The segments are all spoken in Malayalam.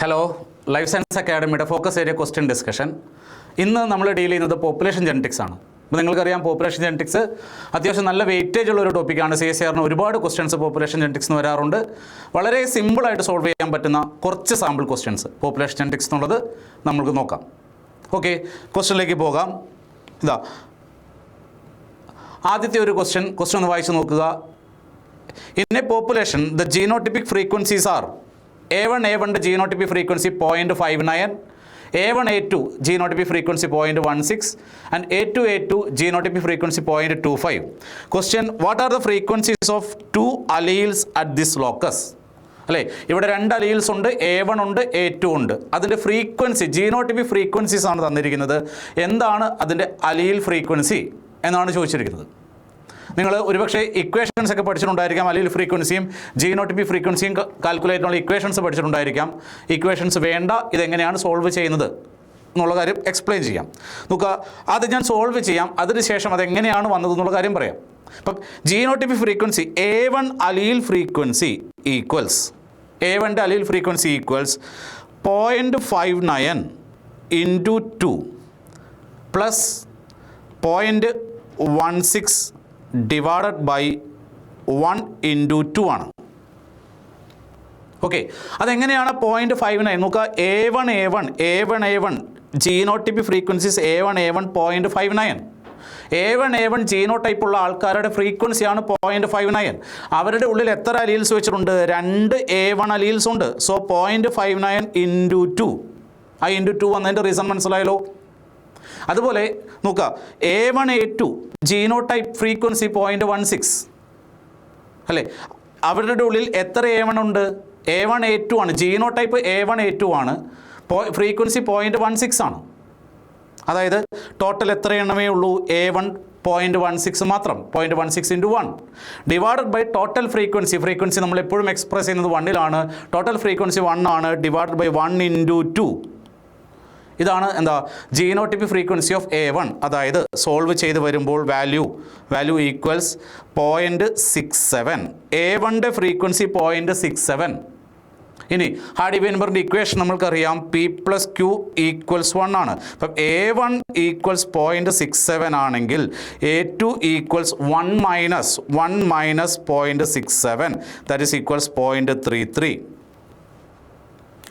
ഹലോ, ലൈഫ് സയൻസ് അക്കാഡമിയുടെ ഫോക്കസ് ഏരിയ ക്വസ്റ്റ്യൻ ഡിസ്കഷൻ. ഇന്ന് നമ്മൾ ഡീൽ ചെയ്യുന്നത് പോപ്പുലേഷൻ ജെനറ്റിക്സ് ആണ്. അപ്പോൾ നിങ്ങൾക്കറിയാം, പോപ്പുലേഷൻ ജെനറ്റിക്സ് അത്യാവശ്യം നല്ല വെയിറ്റേജ് ഉള്ള ഒരു ടോപ്പിക്കാണ്. CSIR ഒരുപാട് ക്വസ്റ്റ്യൻസ് പോപ്പുലേഷൻ ജെനറ്റിക്സ് എന്ന് വരാറുണ്ട്. വളരെ സിമ്പിളായിട്ട് സോൾവ് ചെയ്യാൻ പറ്റുന്ന കുറച്ച് സാമ്പിൾ ക്വസ്റ്റ്യൻസ് പോപ്പുലേഷൻ ജെനറ്റിക്സ് എന്നുള്ളത് നമുക്ക് നോക്കാം. ഓക്കെ, ക്വസ്റ്റ്യനിലേക്ക് പോകാം. ഇതാ ആദ്യത്തെ ഒരു ക്വസ്റ്റ്യൻ ഒന്ന് വായിച്ച് നോക്കുക. In a population the genotypic frequencies are A1 A1 genotypic frequency 0.59, A1 A2 genotypic frequency 0.16 and A2 A2 genotypic frequency 0.25. Question: what are the frequencies of two alleles at this locus? അല്ലേ, ഇവിടെ രണ്ട് അലീൽസ് ഉണ്ട്, A1 ഉണ്ട്, A2 ഉണ്ട്. അതിൻ്റെ ഫ്രീക്വൻസി, ജീനോട്ടിപ്പിക് ഫ്രീക്വൻസീസ് ആണ് തന്നിരിക്കുന്നത്. എന്താണ് അതിൻ്റെ അലീൽ ഫ്രീക്വൻസി എന്നാണ് ചോദിച്ചിരിക്കുന്നത്. നിങ്ങൾ ഒരുപക്ഷെ ഇക്വേഷൻസ് ഒക്കെ പഠിച്ചിട്ടുണ്ടായിരിക്കാം. അലീൽ ഫ്രീക്വൻസിയും ജീനോട്ടിപ്പിക് ഫ്രീക്വൻസിയും കാൽക്കുലേറ്റ് ഉള്ള ഇക്വേഷൻസ് പഠിച്ചിട്ടുണ്ടായിരിക്കാം. ഇക്വേഷൻസ് വേണ്ട, ഇതെങ്ങനെയാണ് സോൾവ് ചെയ്യുന്നത് എന്നുള്ള കാര്യം എക്സ്പ്ലെയിൻ ചെയ്യാം. നോക്കുക, അത് ഞാൻ സോൾവ് ചെയ്യാം, അതിനുശേഷം അതെങ്ങനെയാണ് വന്നത് എന്നുള്ള കാര്യം പറയാം. അപ്പം genotypic frequency A1 allele frequency equals A1ൻ്റെ allele frequency equals 0.59 into 2 plus 0.16 divided by 1 into 2 ആണ്. ഓക്കെ, അതെങ്ങനെയാണ് 0.59? നോക്കുക, A1 genotypic frequencies A1 0.59. A1 genotype ഉള്ള ആൾക്കാരുടെ ഫ്രീക്വൻസിയാണ് 0.59. അവരുടെ ഉള്ളിൽ എത്ര അലീൽസ് വെച്ചിട്ടുണ്ട്? 2 A1 അലീൽസ് ഉണ്ട്. So 0.59 into 2. ആ ഇൻറ്റു 2 വന്നതിൻ്റെ റീസൺ മനസ്സിലായല്ലോ. അതുപോലെ നോക്കുക, A1 A2 ജീനോടൈപ്പ് ഫ്രീക്വൻസി 0.16 അല്ലേ, അവരുടെ ഉള്ളിൽ എത്ര A1 ഉണ്ട്? A1 A2 ആണ്. ജീനോടൈപ്പ് A1 A2 ആണ്. ഫ്രീക്വൻസി 0.16 ആണ്. അതായത് ടോട്ടൽ എത്ര എണ്ണമേ ഉള്ളൂ? A1 0.16 മാത്രം. 0.16 into 1 divided by total frequency നമ്മൾ എപ്പോഴും എക്സ്പ്രസ് ചെയ്യുന്നത് 1-ലാണ്. ടോട്ടൽ ഫ്രീക്വൻസി 1 ആണ്. Divided by 1 into 2. ഇതാണ് എന്താ ജീനോട്ടിപ്പിക് ഫ്രീക്വൻസി ഓഫ് A1. അതായത് സോൾവ് ചെയ്ത് വരുമ്പോൾ വാല്യൂ ഈക്വൽസ് 0.67. A1ൻ്റെ ഫ്രീക്വൻസി 0.67. ഇനി ഹാർഡി വെയ്ൻബെർഗിൻ്റെ ഇക്വേഷൻ നമ്മൾക്കറിയാം, P + Q = 1 ആണ്. അപ്പം A1 = 0.67 ആണെങ്കിൽ A2 = 1 - 0.67, that is equals 0.33.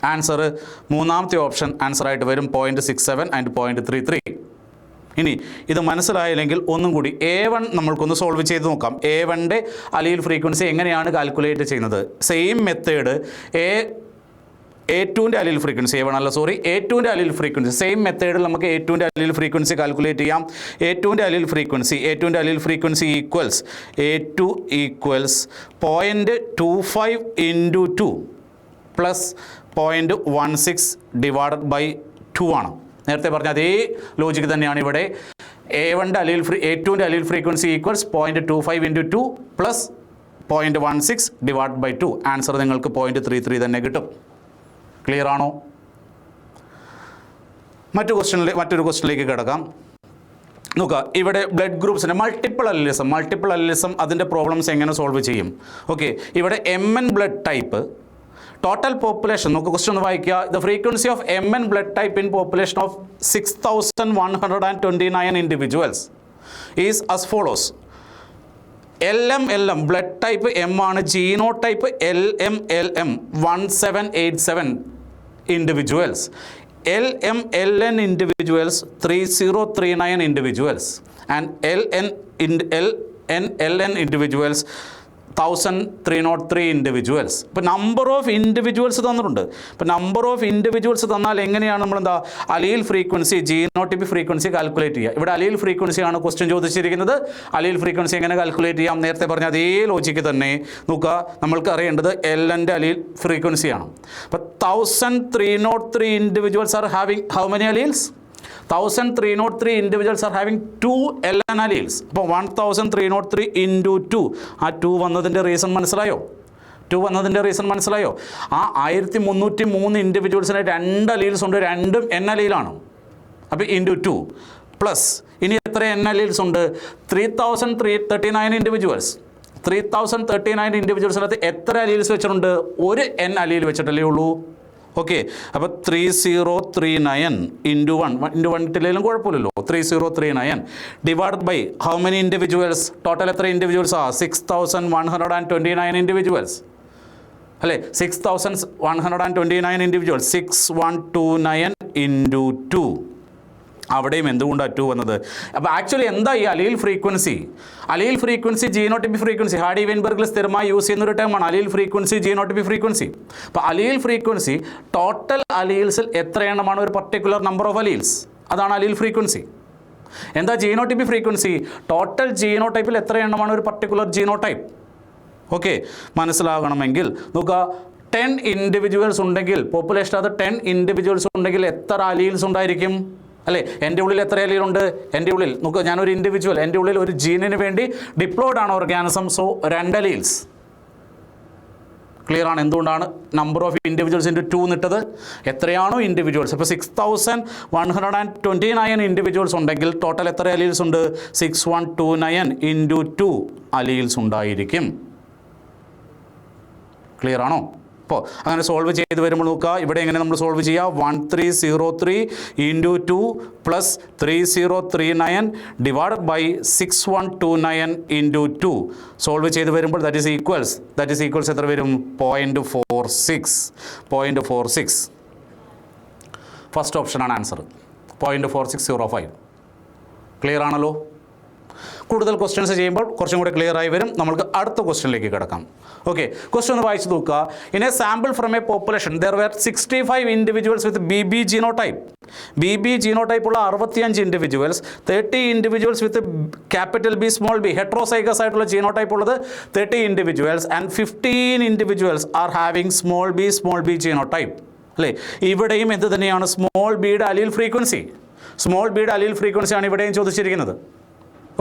Answer മൂന്നാമത്തെ ഓപ്ഷൻ ആൻസറായിട്ട് വരും, 0.67 ആൻഡ് 0.33. ഇനി ഇത് മനസ്സിലായില്ലെങ്കിൽ ഒന്നും കൂടി A1 നമ്മൾക്കൊന്ന് സോൾവ് ചെയ്ത് നോക്കാം. A1ൻ്റെ അലീൽ ഫ്രീക്വൻസി എങ്ങനെയാണ് കാൽക്കുലേറ്റ് ചെയ്യുന്നത്? സെയിം മെത്തേഡ് A2ൻ്റെ അലീൽ ഫ്രീക്വൻസി, A2ൻ്റെ അലീൽ ഫ്രീക്വൻസി സെയിം മെത്തേഡിൽ നമുക്ക് A2ൻ്റെ അലീൽ ഫ്രീക്വൻസി കാൽക്കുലേറ്റ് ചെയ്യാം. A2ൻ്റെ allele frequency equals A2 = 0.25 into 2 plus 0.16 divided by 2 ആണ്. നേരത്തെ പറഞ്ഞ അതേ ലോജിക്ക് തന്നെയാണ് ഇവിടെ. A2ൻ്റെ allele frequency equals 0.25 into 2 plus 0.16 divide by 2. Answer നിങ്ങൾക്ക് 0.33 തന്നെ കിട്ടും. ക്ലിയർ ആണോ? മറ്റൊരു ക്വസ്റ്റ്യനിലേക്ക് കിടക്കാം. നോക്കുക, ഇവിടെ ബ്ലഡ് ഗ്രൂപ്പ്സിൻ്റെ മൾട്ടിപ്പിൾ അലിലിസം അതിൻ്റെ പ്രോബ്ലംസ് എങ്ങനെ സോൾവ് ചെയ്യും? ഓക്കെ, ഇവിടെ MN blood type total population നമുക്ക് ക്വസ്റ്റ്യൻ ഒന്ന് വായിക്കുക. The frequency of MN blood type in population of 6129 individuals is as follows. LM blood type M ആണ്. Genotype LM 1787 individuals. LN individuals 3039 individuals and LN individuals 1303 individuals. ഇപ്പോൾ നമ്പർ ഓഫ് ഇൻഡിവിജ്വൽസ് തന്നിട്ടുണ്ട്. ഇപ്പോൾ നമ്പർ ഓഫ് ഇൻഡിവിജ്വൽസ് തന്നാൽ എങ്ങനെയാണ് നമ്മളെന്താ allele frequency, genotypic frequency calculate ചെയ്യുക? ഇവിടെ അലീൽ ഫ്രീക്വൻസിയാണ് ക്വസ്റ്റ്യൻ ചോദിച്ചിരിക്കുന്നത്. അലീൽ ഫ്രീക്വൻസി എങ്ങനെ കാൽക്കുലേറ്റ് ചെയ്യാം? നേരത്തെ പറഞ്ഞ അതേ ലോജിക്ക് തന്നെ. നോക്കുക, നമ്മൾക്ക് അറിയേണ്ടത് LNൻ്റെ അലീൽ ഫ്രീക്വൻസിയാണ്. അപ്പോൾ 1303 individuals are having how many alleles? 1303 individuals are having 2 LN alleles. അപ്പോൾ 1303 ഇൻറ്റു 2, ആ 2 വന്നതിൻ്റെ റീസൺ മനസ്സിലായോ? ആ 1303 ഇൻഡിവിജ്വൽസിന് 2 അലീൽസ് ഉണ്ട്, രണ്ടും N അലീലാണ്. അപ്പോൾ ഇൻറ്റു 2 പ്ലസ് ഇനി എത്ര N അലീൽസ് ഉണ്ട്? 3039 ഇൻഡിവിജ്വൽസ്. 3039 ഇൻഡിവിജ്വൽസിനകത്ത് എത്ര അലീൽസ് വെച്ചിട്ടുണ്ട്? ഒരു N അലീൽ വെച്ചിട്ടല്ലേ ഉള്ളൂ. ഓക്കെ, അപ്പോൾ 3039 ഇൻറ്റു 1 ഇട്ടില്ലെങ്കിലും കുഴപ്പമില്ലല്ലോ. 3039 divide by how many individuals? Total എത്ര ഇൻഡിവിജ്വൽസാ? 6129 ഇൻഡിവിജ്വൽസ് അല്ലേ? 6129 ഇൻഡിവിജ്വൽസ്. 6129 ഇൻറ്റു 2. അവിടെയും എന്തുകൊണ്ടാണ് 2 വന്നത്? അപ്പോൾ ആക്ച്വലി എന്താ ഈ allele frequency? Allele frequency genotypic frequency Hardy വെയിൻബെർഗിൽ സ്ഥിരമായി യൂസ് ചെയ്യുന്ന ഒരു ടേമാണ് അലീൽ ഫ്രീക്വൻസി, ജീനോട്ടിപ്പി ഫ്രീക്വൻസി. അപ്പോൾ അലീൽ ഫ്രീക്വൻസി ടോട്ടൽ അലീൽസിൽ എത്ര എണ്ണമാണ് ഒരു പർട്ടിക്കുലർ നമ്പർ ഓഫ് അലീൽസ്, അതാണ് അലീൽ ഫ്രീക്വൻസി. എന്താ ജീനോട്ടിപ്പി ഫ്രീക്വൻസി? ടോട്ടൽ ജീനോടൈപ്പിൽ എത്ര എണ്ണമാണ് ഒരു പർട്ടിക്കുലർ ജീനോടൈപ്പ്. ഓക്കെ, മനസ്സിലാകണമെങ്കിൽ നോക്കുക, 10 ഇൻഡിവിജ്വൽസ് ഉണ്ടെങ്കിൽ പോപ്പുലേഷൻ അത് 10 ഇൻഡിവിജ്വൽസ് ഉണ്ടെങ്കിൽ എത്ര അലീൽസ് ഉണ്ടായിരിക്കും അല്ലേ? എൻ്റെ ഉള്ളിൽ എത്ര അലീലുണ്ട്? എൻ്റെ ഉള്ളിൽ നോക്കുക, ഞാനൊരു ഇൻഡിവിജ്വൽ, എൻ്റെ ഉള്ളിൽ ഒരു ജീനിന് വേണ്ടി ഡിപ്ലോയ്ഡ് ആണ് ഓർഗാനിസം. So 2 alleles. ക്ലിയർ ആണ്? എന്തുകൊണ്ടാണ് നമ്പർ ഓഫ് ഇൻഡിവിജ്വൽസ് ഇൻറ്റു 2 എന്നിട്ടത്? എത്രയാണോ ഇൻഡിവിജ്വൽസ്. ഇപ്പോൾ 6129 ഇൻഡിവിജ്വൽസ് ഉണ്ടെങ്കിൽ ടോട്ടൽ എത്ര അലീൽസ് ഉണ്ട്? 6129 ഇൻറ്റു 2 അലീൽസ് ഉണ്ടായിരിക്കും. ക്ലിയർ ആണോ? അപ്പോൾ അങ്ങനെ സോൾവ് ചെയ്ത് വരുമ്പോൾ നോക്കുക, ഇവിടെ എങ്ങനെ നമ്മൾ സോൾവ് ചെയ്യുക? 1303 into 2 plus 3039 divide by 6129 into 2 solve ചെയ്ത് വരുമ്പോൾ ദാറ്റ് ഈസ് ഈക്വൽസ് എത്ര വരും? 0.46. ഫസ്റ്റ് ഓപ്ഷനാണ് ആൻസർ. 0.4605. ക്ലിയർ ആണല്ലോ? കൂടുതൽ ക്വസ്റ്റ്യൻസ് ചെയ്യുമ്പോൾ കുറച്ചും കൂടി ക്ലിയർ ആയി വരും. നമുക്ക് അടുത്ത ക്വസ്റ്റ്യനിലേക്ക് കിടക്കാം. ഓക്കെ, ക്വസ്റ്റ്യൻ ഒന്ന് വായിച്ച് നോക്കുക. In a sample from a population there were 65 individuals with BB genotype. BB genotype ഉള്ള 65 individuals, 30 individuals with capital B small b heterozygous ആയിട്ടുള്ള ജീനോടൈപ്പ് ഉള്ളത് 30 individuals and 15 individuals are having small b genotype അല്ലേ? ഇവിടെയും എന്ത് തന്നെയാണ്? സ്മോൾ ബിയുടെ അലീൽ ഫ്രീക്വൻസി. സ്മോൾ ബിയുടെ അലീൽ ഫ്രീക്വൻസിയാണ് ഇവിടെയും ചോദിച്ചിരിക്കുന്നത്.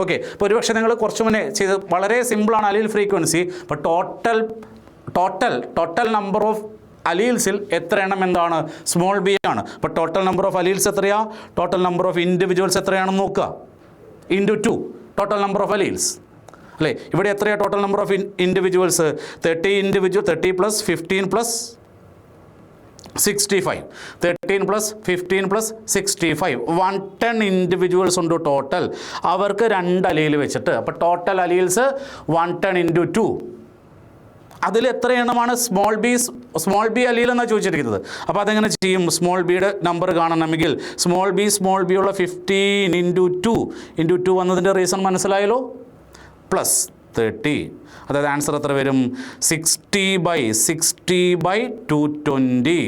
ഓക്കെ, ഇപ്പോൾ ഒരുപക്ഷെ നിങ്ങൾ കുറച്ച് മുന്നേ ചെയ്ത് വളരെ സിമ്പിളാണ് അലീൽ ഫ്രീക്വൻസി. അപ്പോൾ ടോട്ടൽ നമ്പർ ഓഫ് അലീൽസിൽ എത്ര എണ്ണം എന്താണ്? സ്മോൾ ബി ആണ്. അപ്പോൾ ടോട്ടൽ നമ്പർ ഓഫ് അലീൽസ് എത്രയാ? ടോട്ടൽ നമ്പർ ഓഫ് ഇൻഡിവിജ്വൽസ് എത്രയാണെന്ന് നോക്കുക. Into 2 total number of alleles അല്ലേ? ഇവിടെ എത്രയാണ് total number of individuals? 30 plus 15 plus 65. 13 plus 15 plus 65. 110 individuals ഉണ്ട് ടോട്ടൽ. അവർക്ക് 2 അലീൽ വെച്ചിട്ട്. അപ്പോൾ ടോട്ടൽ അലീൽസ് 110 ഇൻറ്റു 2. അതിൽ എത്ര എണ്ണമാണ് സ്മോൾ ബി അലീൽ എന്നാണ് ചോദിച്ചിരിക്കുന്നത്. അപ്പോൾ അതെങ്ങനെ ചെയ്യും? സ്മോൾ ബിയുടെ നമ്പർ കാണണമെങ്കിൽ സ്മോൾ ബി ഉള്ള 15 ഇൻറ്റു 2 വന്നതിൻ്റെ റീസൺ മനസ്സിലായല്ലോ? പ്ലസ് 30. അതായത് ആൻസർ എത്ര വരും? 60/220.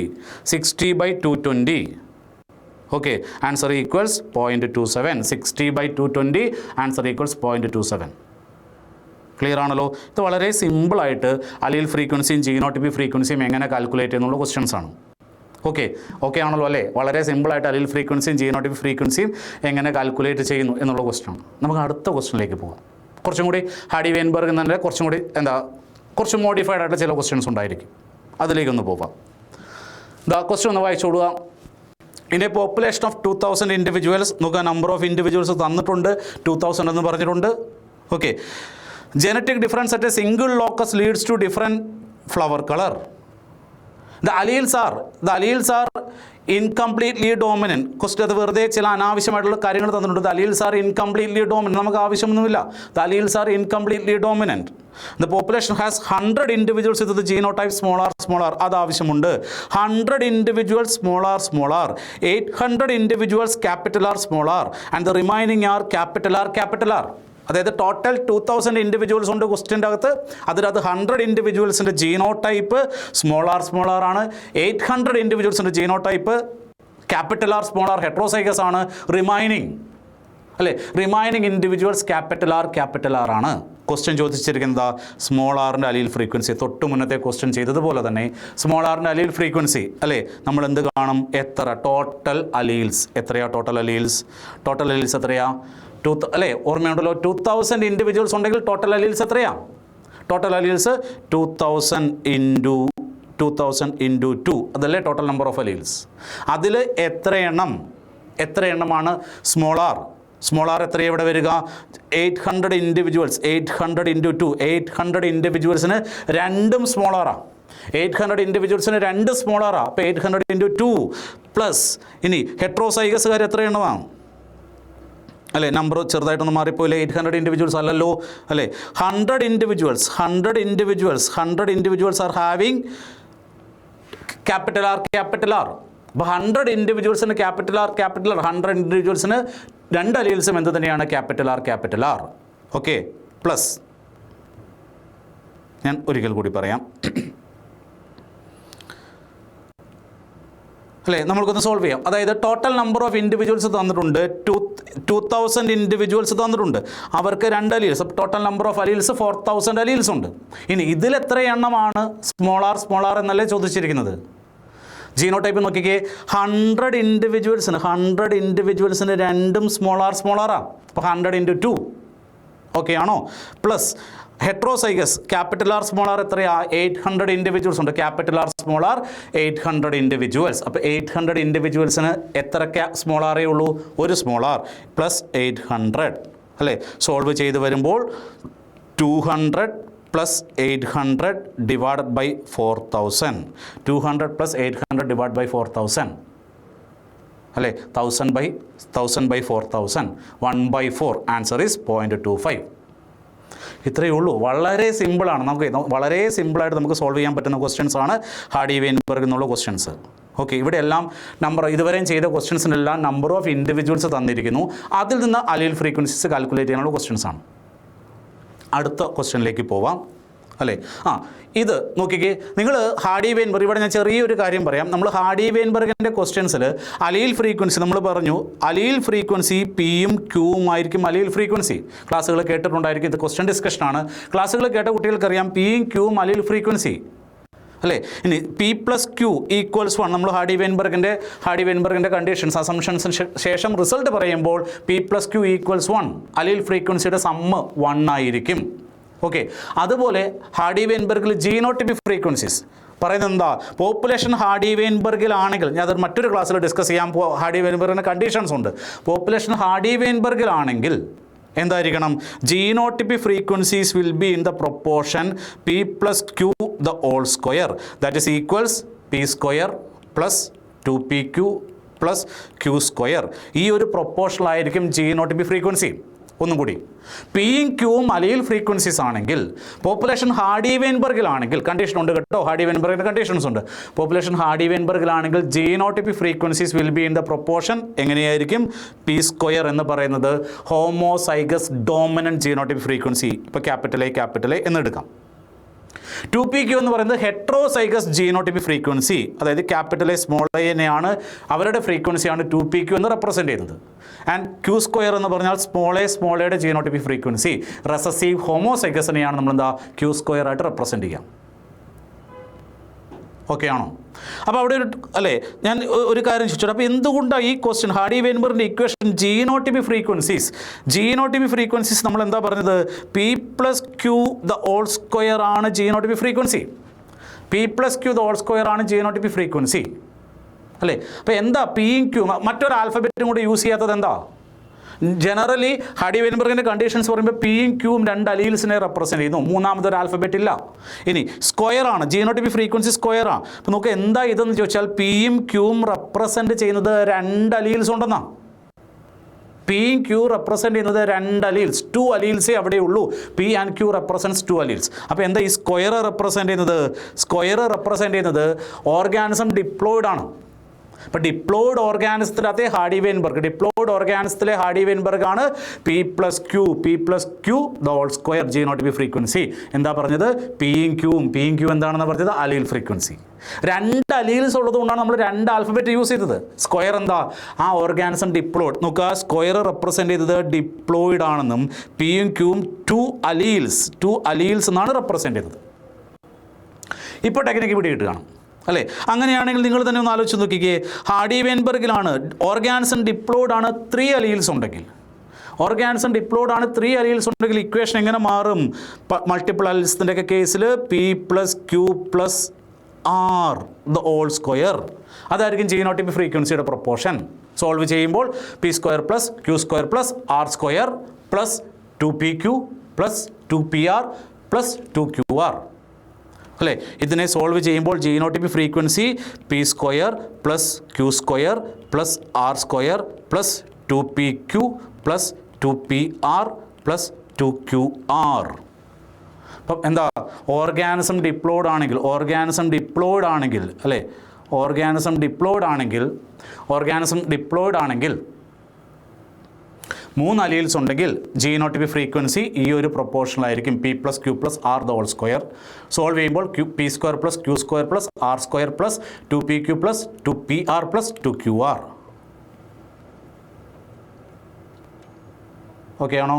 60/220. Okay, answer equals 0.27. 60/220 answer equals 0.27. Clear ആണല്ലോ? ഇത് വളരെ സിമ്പിളായിട്ട് അലീൽ ഫ്രീക്വൻസിയും ജീനോട്ടിപ്പി ഫ്രീക്വൻസിയും എങ്ങനെ കാൽക്കുലേറ്റ് ചെയ്യുന്നുള്ള ക്വസ്റ്റ്യൻസ് ആണ്. ഓക്കെ ആണല്ലോ അല്ലേ? വളരെ സിമ്പിളായിട്ട് അലീൽ ഫ്രീക്വൻസിയും ജീനോട്ടിപ്പി ഫ്രീക്വൻസിയും എങ്ങനെ കാൽക്കുലേറ്റ് ചെയ്യുന്നു എന്നുള്ള ക്വസ്റ്റ്യൻ. നമുക്ക് അടുത്ത ക്വസ്റ്റ്യനിലേക്ക് പോകാം. കുറച്ചും കൂടി ഹാഡി വെയിൻബെർഗ് തന്നെ കുറച്ചും കൂടി കുറച്ച് മോഡിഫൈഡ് ആയിട്ട് ചില ക്വസ്റ്റ്യൻസ് ഉണ്ടായിരിക്കും. അതിലേക്കൊന്ന് പോകാം. ക്വസ്റ്റ്യൻ ഒന്ന് വായിച്ചോടുക. In a population of 2000 individuals നോക്കുക, നമ്പർ ഓഫ് ഇൻഡിവിജ്വൽസ് തന്നിട്ടുണ്ട്, 2000 എന്ന് പറഞ്ഞിട്ടുണ്ട്. Okay, genetic difference at a single locus leads to different flower colour. The alleles are incompletely dominant. Question അത് വെറുതെ ചില അനാവശ്യമായിട്ടുള്ള കാര്യങ്ങൾ തന്നിട്ടുണ്ട്. The alleles are incompletely dominant. നമുക്ക് ആവശ്യമൊന്നുമില്ല. The alleles are incompletely dominant. The population has 100 individuals with the genotype small R. അത് ആവശ്യമുണ്ട്. 100 individuals small R. 800 individuals capital R and the remaining R capital R. അതായത് ടോട്ടൽ 2000 ഇൻഡിവിജ്വൽസ് ഉണ്ട് ക്വസ്റ്റ്യൻ്റെ അകത്ത്. അതിനകത്ത് 100 ഇൻഡിവിജ്വൽസിൻ്റെ ജീനോടൈപ്പ് സ്മോൾ ആർ ആണ്. 800 ഇൻഡിവിജ്വൽസിൻ്റെ ജീനോടൈപ്പ് ക്യാപിറ്റൽ ആർ ഹെട്രോസൈഗസ് ആണ്. റിമൈനിങ് ഇൻഡിവിജ്വൽസ് ക്യാപിറ്റൽ ആർ ആണ്. ക്വസ്റ്റ്യൻ ചോദിച്ചിരിക്കുന്നത് സ്മോൾ ആറിൻ്റെ അലീൽ ഫ്രീക്വൻസി. തൊട്ട് മുന്നത്തെ ക്വസ്റ്റ്യൻ ചെയ്തതുപോലെ തന്നെ സ്മോൾ ആറിൻ്റെ അലീൽ ഫ്രീക്വൻസി അല്ലേ? നമ്മൾ എന്ത് കാണും? എത്ര ടോട്ടൽ അലീൽസ് എത്രയാ? ടോട്ടൽ അലീൽസ് എത്രയാ? അല്ലേ, ഓർമ്മയുണ്ടല്ലോ? 2000 ഇൻഡിവിജ്വൽസ് ഉണ്ടെങ്കിൽ ടോട്ടൽ അലീൽസ് എത്രയാ? ടോട്ടൽ അലീൽസ് 2000 ഇൻറ്റു 2 അതല്ലേ ടോട്ടൽ നമ്പർ ഓഫ് അലീൽസ്. അതിൽ എത്ര എണ്ണമാണ് സ്മോൾ ആർ എത്രയാണ് ഇവിടെ വരിക? 800 ഇൻഡിവിജ്വൽസ്. 800 ഇൻറ്റു 2 800 ഇൻഡിവിജ്വൽസിന് രണ്ടും സ്മോൾ ആറാണ്. 800 ഇൻഡിവിജ്വൽസിന് 2 സ്മോളറാണ്. അപ്പോൾ 800 × 2 പ്ലസ് ഇനി ഹെട്രോസൈഗസുകാർ എത്ര എണ്ണമാണ് അല്ലേ? നമ്പർ ചെറുതായിട്ടൊന്ന് മാറിപ്പോയില്ലേ? 800 ഇൻഡിവിജ്വൽസ് അല്ലല്ലോ അല്ലേ? 100 individuals are having capital R. അപ്പോൾ 100 ഇൻഡിവിജ്വൽസിന് ക്യാപിറ്റൽ ആർ. 100 ഇൻഡിവിജ്വൽസിന് 2 അലീൽസും എന്ത് തന്നെയാണ്? Capital R. ഓക്കെ, പ്ലസ് ഞാൻ ഒരിക്കൽ കൂടി പറയാം അല്ലേ? നമ്മൾക്കൊന്ന് സോൾവ് ചെയ്യാം. അതായത് ടോട്ടൽ നമ്പർ ഓഫ് ഇൻഡിവിജ്വൽസ് തന്നിട്ടുണ്ട്, 2000 ഇൻഡിവിജ്വൽസ് തന്നിട്ടുണ്ട്. അവർക്ക് 2 alleles, total number of alleles 4000 alleles ഉണ്ട്. ഇനി ഇതിൽ എത്ര എണ്ണമാണ് സ്മോൾ ആർ എന്നല്ലേ ചോദിച്ചിരിക്കുന്നത്? ജീനോടൈപ്പ് നോക്കിക്കേ, 100 ഇൻഡിവിജ്വൽസിന് 2 സ്മോളാറാണ്. അപ്പോൾ 100 × 2 ഓക്കെ ആണോ? Plus heterozygous capital R small R എത്രയാ? 800 ഇൻഡിവിജ്വൽസ് ഉണ്ട്. Capital R small R 800 individuals. അപ്പോൾ 800 ഇൻഡിവിജ്വൽസിന് എത്ര സ്മോൾ ആറേ ഉള്ളൂ? 1 സ്മോൾ ആർ പ്ലസ് 800 അല്ലേ? സോൾവ് ചെയ്ത് വരുമ്പോൾ 200 + 800 ഡിവൈഡഡ് ബൈ 4000. 200 + 800 ഡിവൈഡ് ബൈ 4000 അല്ലേ? 1000/4000 1/4. Answer is 0.25. ഇത്രയേ ഉള്ളൂ. വളരെ സിമ്പിളാണ്. വളരെ സിമ്പിളായിട്ട് നമുക്ക് സോൾവ് ചെയ്യാൻ പറ്റുന്ന ക്വസ്റ്റ്യൻസ് ആണ് ഹാർഡി വെയിൻബെർഗ് എന്നുള്ള ക്വസ്റ്റ്യൻസ്. ഓക്കെ, ഇവിടെ എല്ലാം നമ്പർ ഇതുവരെയും ചെയ്ത ക്വസ്റ്റ്യൻസിനെല്ലാം നമ്പർ ഓഫ് ഇൻഡിവിജ്വൽസ് തന്നിരിക്കുന്നു. അതിൽ നിന്ന് അലീൽ ഫ്രീക്വൻസീസ് കാൽക്കുലേറ്റ് ചെയ്യാനുള്ള ക്വസ്റ്റ്യൻസ് ആണ്. അടുത്ത ക്വസ്റ്റ്യനിലേക്ക് പോവാം അല്ലേ? ഇത് നോക്കിക്കേ, നിങ്ങൾ ഹാർഡി വെയിൻബെർഗ്, ഇവിടെ ഞാൻ ചെറിയൊരു കാര്യം പറയാം. നമ്മൾ ഹാർഡി വെയിൻബെർഗിൻ്റെ ക്വസ്റ്റ്യൻസിൽ അലീൽ ഫ്രീക്വൻസി നമ്മൾ പറഞ്ഞു, അലീൽ ഫ്രീക്വൻസി പിയും ക്യൂവും ആയിരിക്കും അലീൽ ഫ്രീക്വൻസി. ക്ലാസ്സുകൾ കേട്ടിട്ടുണ്ടായിരിക്കും, ഇത് ക്വസ്റ്റ്യൻ ഡിസ്കഷനാണ്. ക്ലാസ്സുകൾ കേട്ട കുട്ടികൾക്കറിയാം പിയും ക്യൂവും അലീൽ ഫ്രീക്വൻസി അല്ലേ? ഇനി P + Q = 1 നമ്മൾ ഹാർഡി വെയിൻബെർഗിൻ്റെ കണ്ടീഷൻസ് അസംഷൻസിന് ശേഷം റിസൾട്ട് പറയുമ്പോൾ P + Q = 1 അലീൽ ഫ്രീക്വൻസിയുടെ സമ്മ് 1 ആയിരിക്കും. ഓക്കെ, അതുപോലെ ഹാർഡി വെയിൻബെർഗിൽ ജീനോടൈപ്പിക് ഫ്രീക്വൻസീസ് പറയുന്നത് എന്താ? പോപ്പുലേഷൻ ഹാർഡി വെയിൻബെർഗിലാണെങ്കിൽ, ഞാൻ അത് മറ്റൊരു ക്ലാസ്സിൽ ഡിസ്കസ് ചെയ്യാൻ ഹാർഡി വെയിൻബെർഗിൻ്റെ കണ്ടീഷൻസ് ഉണ്ട്. പോപ്പുലേഷൻ ഹാർഡി വെയിൻബെർഗിലാണെങ്കിൽ എന്തായിരിക്കണം? Genotypic frequencies will be in the proportion P + Q the whole square, that is equals P² + 2PQ + Q². ഈ ഒരു പ്രൊപ്പോർഷനായിരിക്കും ജീനോടൈപ്പിക് ഫ്രീക്വൻസി. ഒന്നും കൂടി, പിയും ക്യൂവും അലീൽ ഫ്രീക്വൻസീസ് ആണെങ്കിൽ, പോപ്പുലേഷൻ ഹാർഡി വെയിൻബെർഗിലാണെങ്കിൽ, കണ്ടീഷൻ ഉണ്ട് കേട്ടോ, ഹാർഡി വെയിൻബെർഗിൻ്റെ കണ്ടീഷൻസ് ഉണ്ട്. പോപ്പുലേഷൻ ഹാർഡി വെയിൻബെർഗിലാണെങ്കിൽ genotypic frequencies will be in the proportion എങ്ങനെയായിരിക്കും? P² എന്ന് പറയുന്നത് ഹോമോസൈഗസ് ഡോമിനൻറ്റ് ജീനോടൈപ്പിക് ഫ്രീക്വൻസി. ഇപ്പോൾ ക്യാപിറ്റൽ A എന്ന് എടുക്കാം. 2PQ എന്ന് പറയുന്നത് ഹെട്രോസൈഗസ് ജീനോടൈപ്പിക് ഫ്രീക്വൻസി, അതായത് ക്യാപിറ്റൽ A സ്മോൾ എന്നെയാണ് അവരുടെ ഫ്രീക്വൻസിയാണ് 2PQ എന്ന് റെപ്രസെൻറ്റ് ചെയ്യുന്നത്. ആൻഡ് Q² എന്ന് പറഞ്ഞാൽ സ്മോൾ എയുടെ ജീനോടൈപ്പിക് ഫ്രീക്വൻസി. റെസസീവ് ഹോമോസൈഗസിനെയാണ് നമ്മളെന്താ Q² ആയിട്ട് റെപ്രസെൻറ്റ് ചെയ്യാം. ഓക്കെ ആണോ? അപ്പോൾ അവിടെ ഒരു അല്ലേ, ഞാൻ ഒരു കാര്യം ചോദിച്ചു, അപ്പോൾ എന്തുകൊണ്ടാണ് ഈ ക്വസ്റ്റ്യൻ ഹാർഡി വെയിൻബെർഗിൻ്റെ ഇക്വേഷൻ ജീനോടൈപ്പിക് ഫ്രീക്വൻസീസ് നമ്മൾ എന്താ പറഞ്ഞത്? P + Q the whole square ആണ് ജീനോടൈപ്പിക് frequency. P + Q the whole square ആണ് ജീനോടൈപ്പിക് ഫ്രീക്വൻസി അല്ലേ? അപ്പോൾ എന്താ പിയും ക്യൂ മറ്റൊരു ആൽഫബറ്റും കൂടി യൂസ് ചെയ്യാത്തത് എന്താ? ജനറലി ഹാർഡി വെയിൻബെർഗിൻ്റെ കണ്ടീഷൻസ് പറയുമ്പോൾ പിയും ക്യൂവും 2 അലീൽസിനെ റെപ്രസെൻറ്റ് ചെയ്യുന്നു. മൂന്നാമതൊരു ആൽഫബറ്റ് ഇല്ല. ഇനി സ്ക്വയറാണ്, ജീനോടൈപ്പിക് ഫ്രീക്വൻസി സ്ക്വയറാണ്. അപ്പോൾ നമുക്ക് എന്താ ഇതെന്ന് ചോദിച്ചാൽ പിയും ക്യൂവും റെപ്രസെൻറ്റ് ചെയ്യുന്നത് 2 അലീൽസ് ഉണ്ടെന്നാണ്. പിയും ക്യൂ റെപ്രസെൻറ്റ് ചെയ്യുന്നത് 2 അലീൽസ്, 2 അലീൽസേ അവിടെ ഉള്ളൂ. P and Q represents 2 alleles. അപ്പോൾ എന്താ ഈ സ്ക്വയർ റെപ്രസെൻറ്റ് ചെയ്യുന്നത്? ഓർഗാനിസം ഡിപ്ലോയിഡ് ആണ്. അപ്പോൾ ഡിപ്ലോയിഡ് ഓർഗാനിസത്തിലെ ഹാർഡി വെയിൻബെർഗ് ആണ് P + Q the whole square genotypic frequency. എന്താ പറഞ്ഞത്? പിയും ക്യൂ എന്താണെന്ന് പറഞ്ഞത്? അലീൽ ഫ്രീക്വൻസി. 2 അലീൽസ് ഉള്ളതുകൊണ്ടാണ് നമ്മൾ 2 ആൽഫബറ്റ് യൂസ് ചെയ്തത്. സ്ക്വയർ എന്താ? ആ ഓർഗാനിസം ഡിപ്ലോയിഡ്. നോക്കുക, സ്ക്വയർ റെപ്രസെൻറ്റ് ചെയ്തത് ഡിപ്ലോയിഡ് ആണെന്നും പിയും ക്യൂവും 2 അലീൽസ് എന്നാണ് റെപ്രസെൻറ്റ് ചെയ്തത്. ഇപ്പോൾ ടെക്നിക്ക് ഇവിടെ കിട്ടുകയാണ് അല്ലേ? അങ്ങനെയാണെങ്കിൽ നിങ്ങൾ തന്നെ ഒന്ന് ആലോചിച്ച് നോക്കിക്കേ, ഹാർഡി വെയിൻബെർഗിലാണ് ഓർഗാനിസം ഡിപ്ലോയിഡ് ആണ് 3 അലീൽസ് ഉണ്ടെങ്കിൽ, ഇക്വേഷൻ എങ്ങനെ മാറും? മൾട്ടിപ്പിൾ അലീൽസിൻ്റെ ഒക്കെ കേസിൽ P + Q + R the whole square അതായിരിക്കും ജീനോടൈപ്പിക് ഫ്രീക്വൻസിയുടെ പ്രൊപ്പോർഷൻ. സോൾവ് ചെയ്യുമ്പോൾ P² + Q² + R² + 2PQ + 2PR + 2QR അല്ലേ? ഇതിനെ സോൾവ് ചെയ്യുമ്പോൾ genotypic frequency p square plus Q square plus R square plus 2pq plus 2pr plus 2qr. അപ്പം എന്താ, ഓർഗാനിസം ഡിപ്ലോയ്ഡ് ആണെങ്കിൽ അല്ലേ, ഓർഗാനിസം ഡിപ്ലോയ്ഡ് ആണെങ്കിൽ 3 അലീൽസ് ഉണ്ടെങ്കിൽ genotypic frequency ഈ ഒരു പ്രൊപ്പോർഷണൽ ആയിരിക്കും, P plus Q plus R the whole square. Solve ചെയ്യുമ്പോൾ P square plus Q square plus R square plus 2pq plus 2pr plus 2qr. Okay ആണോ?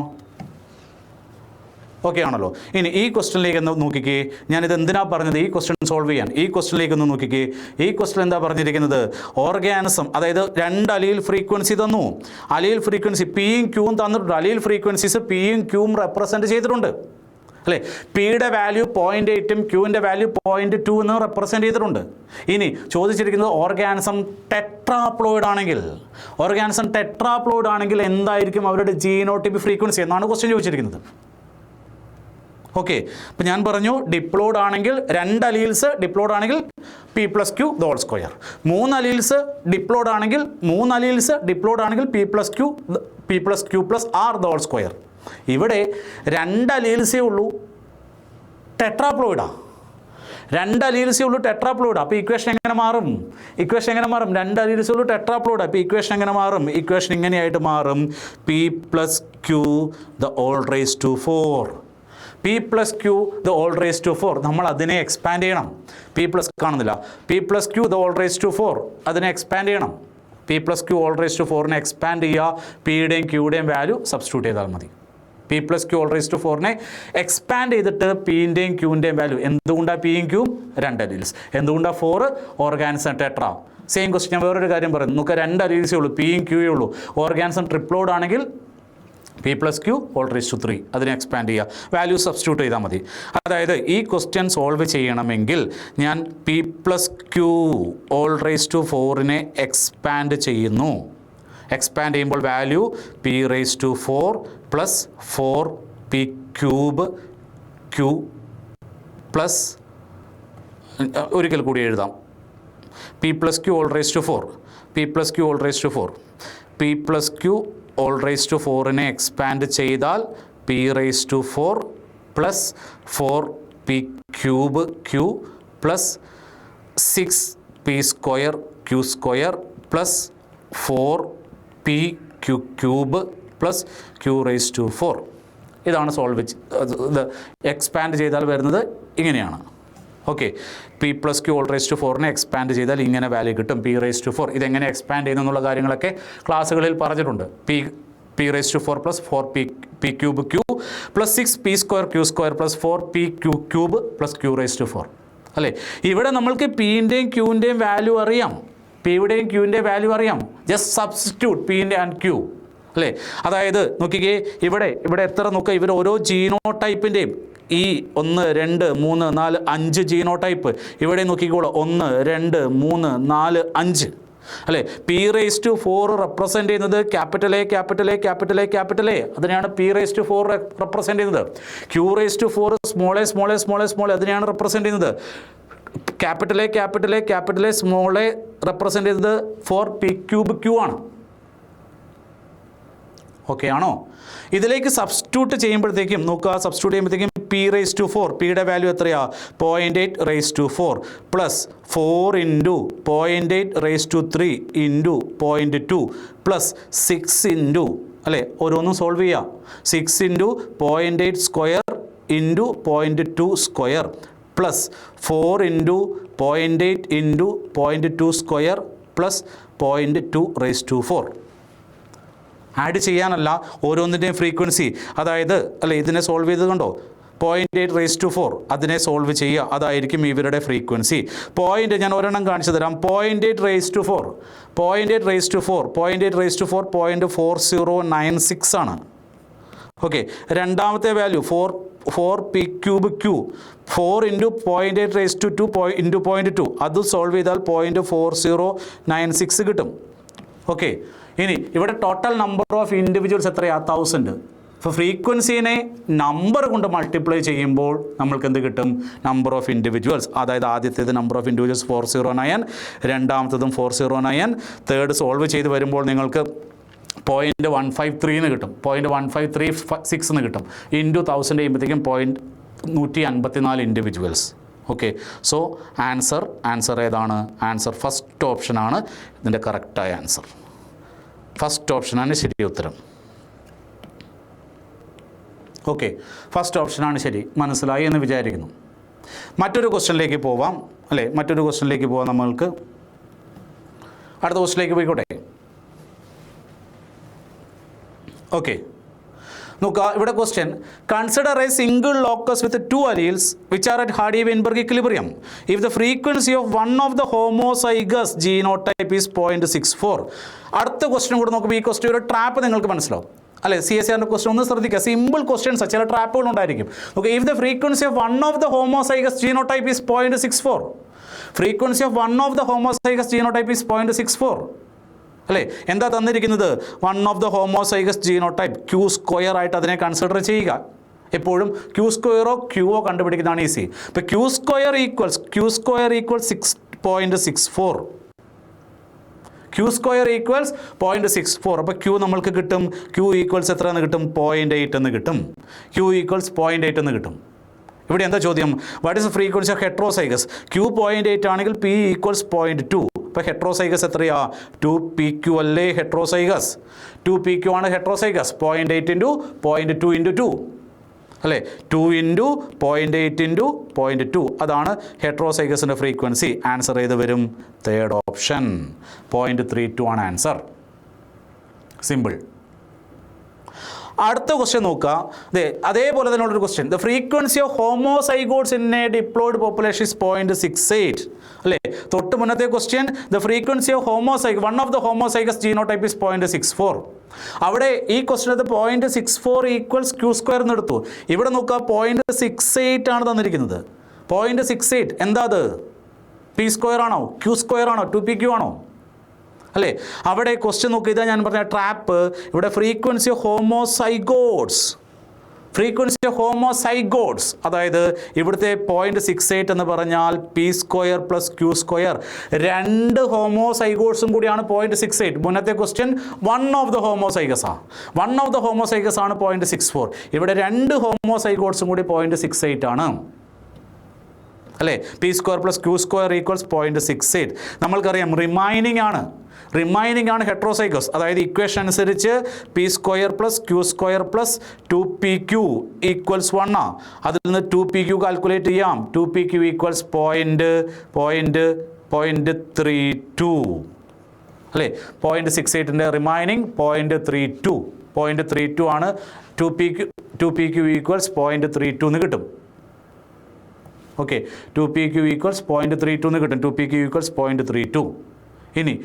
ഓക്കെ ആണല്ലോ. ഇനി ഈ ക്വസ്റ്റ്യനിലേക്ക് ഒന്ന് നോക്കിക്കേ. ഞാനിത് എന്തിനാണ് പറഞ്ഞത്? ഈ ക്വസ്റ്റ്യൻ സോൾവ് ചെയ്യാൻ. ഈ ക്വസ്റ്റ്യനിലേക്ക് ഒന്ന് നോക്കിക്കേ. ഈ ക്വസ്റ്റ്യൻ എന്താ പറഞ്ഞിരിക്കുന്നത്? ഓർഗാനിസം, അതായത് 2 അലീൽ ഫ്രീക്വൻസി തന്നു. അലീൽ ഫ്രീക്വൻസി പിയും ക്യൂവും തന്നിട്ടുണ്ട്. അലീൽ ഫ്രീക്വൻസീസ് പിയും ക്യൂവും റെപ്രസെൻറ്റ് ചെയ്തിട്ടുണ്ട് അല്ലേ? പിയുടെ വാല്യൂ 0.8ഉം ക്യൂവിൻ്റെ വാല്യൂ 0.2 എന്ന് റെപ്രസെൻറ്റ് ചെയ്തിട്ടുണ്ട്. ഇനി ചോദിച്ചിരിക്കുന്നത് ഓർഗാനിസം ടെട്രാപ്ലോയിഡ് ആണെങ്കിൽ എന്തായിരിക്കും അവരുടെ genotypic frequency എന്നാണ് ക്വസ്റ്റ്യൻ ചോദിച്ചിരിക്കുന്നത്. ഓക്കെ, അപ്പം ഞാൻ പറഞ്ഞു ഡിപ്ലോയ്ഡ് ആണെങ്കിൽ 2 അലീൽസ് ഡിപ്ലോയ്ഡ് ആണെങ്കിൽ P plus Q the whole square. 3 alleles diploid ആണെങ്കിൽ P plus Q plus R the whole square. ഇവിടെ 2 അലീൽസേ ഉള്ളൂ, ടെട്രാപ്ലോയിഡാണ്. 2 അലീൽസേ ഉള്ളൂ, ടെട്രാപ്ലോയിഡാണ്. അപ്പോൾ ഇക്വേഷൻ എങ്ങനെ മാറും? 2 അലീൽസേ ഉള്ളൂ, ടെട്രാപ്ലോയിഡാണ്. അപ്പോൾ ഇക്വേഷൻ എങ്ങനെ മാറും? ഇക്വേഷൻ ഇങ്ങനെയായിട്ട് മാറും, P plus Q the whole raise to 4. P plus Q the whole raise to 4. നമ്മൾ അതിനെ എക്സ്പാൻഡ് ചെയ്യണം. പി പ്ലസ് കാണുന്നില്ല, P plus Q the whole raise to 4 അതിനെ എക്സ്പാൻഡ് ചെയ്യണം. P plus Q whole raise to 4നെ എക്സ്പാൻഡ് ചെയ്യുക, പിയുടെയും ക്യൂയുടെയും വാല്യൂ സബ്സ്റ്റിറ്റ്യൂട്ട് ചെയ്താൽ മതി. P plus Q whole raise to 4നെ എക്സ്പാൻഡ് ചെയ്തിട്ട് പിൻ്റെയും ക്യൂവിൻ്റെയും വാല്യൂ, എന്തുകൊണ്ടാണ് പിയും ക്യൂവും 2 അലീൽസ്, എന്തുകൊണ്ടാണ് 4 ഓർഗാനിസം ടെട്രാ. സെയിം ക്വസ്റ്റ്യൻ ഞാൻ വേറൊരു കാര്യം പറയുന്നു. നമുക്ക് 2 അലീൽസേ ഉള്ളൂ, പിയും ക്യൂയേ ഉള്ളൂ. ഓർഗാനിസം ട്രിപ്ലോയിഡ് ആണെങ്കിൽ P plus Q whole raise to 3 അതിനെ എക്സ്പാൻഡ് ചെയ്യുക, വാല്യൂ സബ്സ്റ്റിറ്റ്യൂട്ട് ചെയ്താൽ മതി. അതായത് ഈ ക്വസ്റ്റ്യൻ സോൾവ് ചെയ്യണമെങ്കിൽ ഞാൻ P plus Q whole raise to 4നെ എക്സ്പാൻഡ് ചെയ്യുന്നു. എക്സ്പാൻഡ് ചെയ്യുമ്പോൾ value P raise to 4 plus 4p cube Q plus, ഒരിക്കൽ കൂടി എഴുതാം, P plus Q whole raise to 4 P plus Q whole raise to 4നെ എക്സ്പാൻഡ് ചെയ്താൽ P raise to 4 plus 4p cube Q plus 6p square Q square plus 4p cube plus Q raise to 4. ഇതാണ് സോൾവ്. ഇത് എക്സ്പാൻഡ് ചെയ്താൽ വരുന്നത് ഇങ്ങനെയാണ്. Okay, P plus Q whole raise to 4നെ എക്സ്പാൻഡ് ചെയ്താൽ ഇങ്ങനെ വാല്യൂ കിട്ടും, പി റേസ് ടു 4. ഇതെങ്ങനെ എക്സ്പാൻഡ് ചെയ്യുന്നു എന്നുള്ള കാര്യങ്ങളൊക്കെ ക്ലാസ്സുകളിൽ പറഞ്ഞിട്ടുണ്ട്. P raise to 4 plus 4p cube Q plus 6p square Q square plus 4p cube plus Q raise to 4 അല്ലേ? ഇവിടെ നമ്മൾക്ക് പിൻ്റെയും ക്യൂവിൻ്റെയും വാല്യൂ അറിയാം, പിയുടെയും ക്യൂവിൻ്റെ വാല്യൂ അറിയാം. ജസ്റ്റ് സബ്സ്റ്റിറ്റ്യൂട്ട് പിൻ്റെ ആൻഡ് ക്യൂ അല്ലേ? അതായത് നോക്കിക്കേ, ഇവിടെ എത്ര നോക്കുക, ഇവർ ഓരോ ജീനോടൈപ്പിൻ്റെയും ഈ 1 2 3 4 5 ജീനോടൈപ്പ് ഇവിടെ നോക്കിക്കോളൂ, 1 2 3 4 5 അല്ലേ? പി റേസ് ടു 4 റെപ്രസെൻറ്റ് ചെയ്യുന്നത് ക്യാപിറ്റൽ എ, അതിനെയാണ് പി റേസ് ടു 4 റെപ്രസെൻറ്റ് ചെയ്യുന്നത്. Q raise to 4 small A അതിനെയാണ് റെപ്രസെൻറ്റ് ചെയ്യുന്നത്. Capital A small A represent ചെയ്യുന്നത് 4p ക്യൂബ് ക്യൂ ആണ്. ഓക്കെ ആണോ? ഇതിലേക്ക് സബ്സ്റ്റിറ്റ്യൂട്ട് ചെയ്യുമ്പോഴത്തേക്കും പി റേസ് ടു 4, പിയുടെ വാല്യൂ എത്രയാ? 0.8 raise to 4 plus 4 into 0.8 raise to 3 into 0.2 plus 6 into അല്ലേ, ഓരോന്നും സോൾവ് ചെയ്യാം. 6 into 0.8 square into 0.2 square plus 4 into 0.8 into 0.2 square plus 0.2 raise to 4. Add ചെയ്യാനല്ല, ഓരോന്നിൻ്റെയും ഫ്രീക്വൻസി, അതായത് അല്ലേ ഇതിനെ സോൾവ് ചെയ്ത് കണ്ടോ, 0.8 റേസ് ടു 4 അതിനെ സോൾവ് ചെയ്യുക, അതായിരിക്കും ഇവരുടെ ഫ്രീക്വൻസി. പോയിൻ്റ് ഞാൻ ഒരെണ്ണം കാണിച്ചു തരാം. 0.8 റേസ് ടു 4 0.4096 ആണ്. ഓക്കെ, രണ്ടാമത്തെ value 4p cube q 4 into 0.8 raise to 2 into 0.2 അത് സോൾവ് ചെയ്താൽ 0.4096 കിട്ടും. ഓക്കെ, ഇനി ഇവിടെ ടോട്ടൽ നമ്പർ ഓഫ് ഇൻഡിവിജ്വൽസ് എത്രയാണ്? 1000. അപ്പോൾ ഫ്രീക്വൻസിനെ നമ്പർ കൊണ്ട് മൾട്ടിപ്ലൈ ചെയ്യുമ്പോൾ നമ്മൾക്ക് എന്ത് കിട്ടും? Number of individuals. അതായത് ആദ്യത്തേത് number of individuals 409, രണ്ടാമത്തതും 409, third solve ചെയ്ത് വരുമ്പോൾ നിങ്ങൾക്ക് 0.153 എന്ന് കിട്ടും, 0.1536 എന്ന് കിട്ടും. ഇൻറ്റു 1000 ചെയ്യുമ്പോഴത്തേക്കും 154 ഇൻഡിവിജ്വൽസ്. ഓക്കെ, സോ ആൻസർ ഏതാണ്? ആൻസർ ഫസ്റ്റ് ഓപ്ഷനാണ് ഇതിൻ്റെ കറക്റ്റായ ആൻസർ. ഫസ്റ്റ് ഓപ്ഷനാണ് ശരി ഉത്തരം. ഓക്കെ, ഫസ്റ്റ് ഓപ്ഷനാണ് ശരി. മനസ്സിലായി എന്ന് വിചാരിക്കുന്നു. മറ്റൊരു ക്വസ്റ്റ്യനിലേക്ക് പോവാം അല്ലേ? മറ്റൊരു ക്വസ്റ്റ്യനിലേക്ക് പോവാം. നമ്മൾക്ക് അടുത്ത ക്വസ്റ്റ്യനിലേക്ക് പോയിക്കോട്ടെ. ഓക്കെ, നോക്കുക ഇവിടെ question. Consider A single locus with 2 alleles which are at Hardy-Weinberg equilibrium if the frequency of one of the homozygous genotype is 0.64. അടുത്ത ക്വസ്റ്റ്യൻ കൂടെ നോക്കുമ്പോൾ ഈ ക്വസ്റ്റ്യൻ ഒരു ട്രാപ്പ് നിങ്ങൾക്ക് മനസ്സിലാവും അല്ലേ? CSIR ക്വസ്റ്റ്യൻ ഒന്ന് ശ്രദ്ധിക്കുക. സിമ്പിൾ ക്വസ്റ്റ്യൻസ്, ചില ട്രാപ്പുകൾ ഉണ്ടായിരിക്കും. Okay, if the frequency of one of the homozygous genotype is 0.64, frequency of one of the homozygous genotype is 0.64 അല്ലേ? എന്താ തന്നിരിക്കുന്നത്? One of the homozygous genotype Q² ആയിട്ട് അതിനെ കൺസിഡർ ചെയ്യുക. എപ്പോഴും Q² Qോ കണ്ടുപിടിക്കുന്നതാണ് ഈസി. ഇപ്പോൾ Q² ഈക്വൽസ് 6.64, Q² ഈക്വൽസ് 0.64. അപ്പോൾ Q നമ്മൾക്ക് കിട്ടും. Q ഈക്വൽസ് എത്ര എന്ന് കിട്ടും? 0.8 എന്ന് കിട്ടും. Q ഈക്വൽസ് 0.8 എന്ന് കിട്ടും. ഇവിടെ എന്താ ചോദ്യം? What is frequency of heterozygous? Q 0.8 ആണെങ്കിൽ P ഈക്വൽസ് 0.2. ഇപ്പോൾ ഹെട്രോസൈഗസ് എത്രയാ? 2PQ അല്ലേ ഹെട്രോസൈഗസ്? 2PQ ആണ് ഹെട്രോസൈഗസ്. 0.8 ഇൻറ്റു 0.2 ഇൻറ്റു 2 അല്ലേ? 2 ഇൻറ്റു 0.8 ഇൻറ്റു 0.2 അതാണ് ഹെട്രോസൈഗസിൻ്റെ ഫ്രീക്വൻസി. ആൻസർ ചെയ്ത് വരും തേർഡ് ഓപ്ഷൻ 0.32 ആണ് ആൻസർ. സിമ്പിൾ. അടുത്ത ക്വസ്റ്റ്യൻ നോക്കുക. അതേപോലെ തന്നെയുള്ളൊരു question. The frequency of homozygotes in a diploid population is 0.68 അല്ലേ? തൊട്ട് മുന്നത്തെ question the frequency of one of the homozygous genotype is 0.64. അവിടെ ഈ ക്വസ്റ്റ്യനകത്ത് 0.64 ഈക്വൽസ് Q² എന്ന് എടുത്തു. ഇവിടെ നോക്കുക 0.68 ആണ് തന്നിരിക്കുന്നത്. 0.68 എന്താ അത്? P² ആണോ? Q² ആണോ? 2PQ ആണോ? അല്ലേ? അവിടെ ക്വസ്റ്റ്യൻ നോക്കുക. ഇതാ ഞാൻ പറഞ്ഞ ട്രാപ്പ്. ഇവിടെ ഫ്രീക്വൻസി ഓഫ് ഹോമോസൈഗോട്സ് അതായത് ഇവിടുത്തെ 0.68 എന്ന് പറഞ്ഞാൽ P² പ്ലസ് Q². 2 ഹോമോസൈഗോട്സും കൂടിയാണ് 0.68. മുന്നത്തെ question one of the homozygous ആണ് 0.64. ഇവിടെ 2 ഹോമോസൈഗോട്സും കൂടി 0.68 ആണ് അല്ലേ? P² plus Q² equals 0.68. നമ്മൾക്കറിയാം റിമൈനിങ് ആണ് ഹെട്രോസൈഗസ്. അതായത് ഇക്വേഷൻ അനുസരിച്ച് P² plus Q² plus 2PQ equals 1 അതിൽ നിന്ന് 2PQ കാൽക്കുലേറ്റ് ചെയ്യാം. 2PQ ഈക്വൽസ് 0.32 അല്ലേ? 0.68ൻ്റെ റിമൈനിങ് 0.32 ആണ്. 2PQ ഈക്വൽസ് 0.32 എന്ന് കിട്ടും. ഓക്കെ, 2PQ ഈക്വൽസ് 0.32 എന്ന് കിട്ടും. 2PQ equals 0.32. ഇനി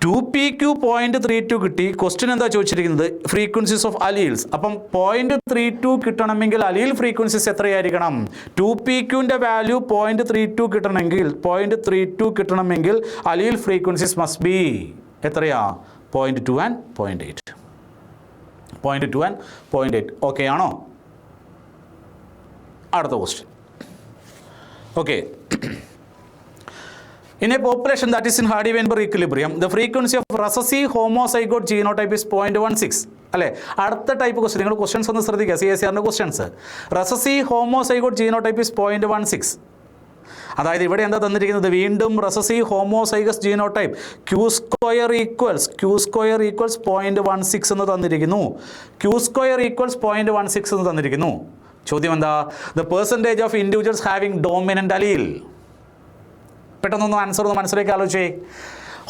2PQ 0.32 കിട്ടി. ക്വസ്റ്റ്യൻ എന്താ ചോദിച്ചിരിക്കുന്നത്? Frequencies of alleles. അപ്പം 0.32 കിട്ടണമെങ്കിൽ അലീൽ ഫ്രീക്വൻസീസ് എത്രയായിരിക്കണം? 2PQൻ്റെ വാല്യൂ 0.32 കിട്ടണമെങ്കിൽ അലീൽ ഫ്രീക്വൻസീസ് മസ്റ്റ് ബി എത്രയാ? 0.2 and 0.8. 0.2 and 0.8. ഓക്കെ ആണോ? അടുത്ത question. Okay, in a population that is in Hardy-Weinberg equilibrium, the frequency of recessive homozygote genotype is 0.16 അല്ലേ? അടുത്ത ടൈപ്പ് ക്വസ്റ്റ്യൻ. നിങ്ങൾ ക്വസ്റ്റ്യൻസ് ഒന്ന് ശ്രദ്ധിക്കുക. CSIRൻ്റെ questions. Recessive homozygote genotype is 0.16. അതായത് ഇവിടെ എന്താ തന്നിരിക്കുന്നത്? വീണ്ടും recessive homozygous genotype Q² equals 0.16 എന്ന് തന്നിരിക്കുന്നു. Q² ഈക്വൽസ് 0.16 എന്ന് തന്നിരിക്കുന്നു. ചോദ്യം എന്താ? The percentage of individuals having dominant അലീൽ. പെട്ടെന്നൊന്ന് ആൻസർ ഒന്ന് മനസ്സിലേക്ക് ആലോചിച്ചേ.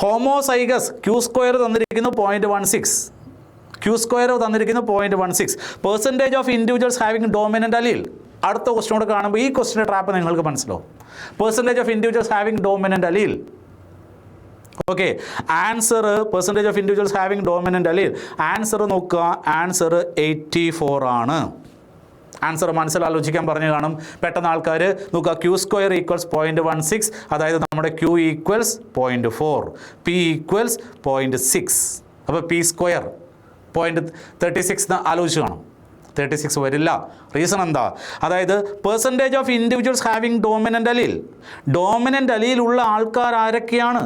ഹോമോസൈഗസ് Q² തന്നിരിക്കുന്നു 0.16. Percentage of individuals having dominant അലീൽ. അടുത്ത ക്വസ്റ്റ്യൻ കൂടെ കാണുമ്പോൾ ഈ ക്വസ്റ്റ്യൻ്റെ ട്രാപ്പ് നിങ്ങൾക്ക് മനസ്സിലാവും. Percentage of individuals having dominant അലീൽ. Okay, answer percentage of individuals having dominant അലീൽ. Answer നോക്കുക. ആൻസർ 84 ആണ്. ആൻസർ മനസ്സിലാലോചിക്കാൻ പറഞ്ഞു കാണും. പെട്ടെന്ന് ആൾക്കാർ നോക്കുക. Q² ഈക്വൽസ് 0.16 അതായത് നമ്മുടെ Q ഈക്വൽസ് 0.4, P ഈക്വൽസ് 0.6. അപ്പോൾ P² 0.36 എന്ന് ആലോചിച്ച് കാണും. 36 വരില്ല. റീസൺ എന്താ? അതായത് percentage of individuals having dominant allele. Dominant അലീലുള്ള ആൾക്കാർ ആരൊക്കെയാണ്?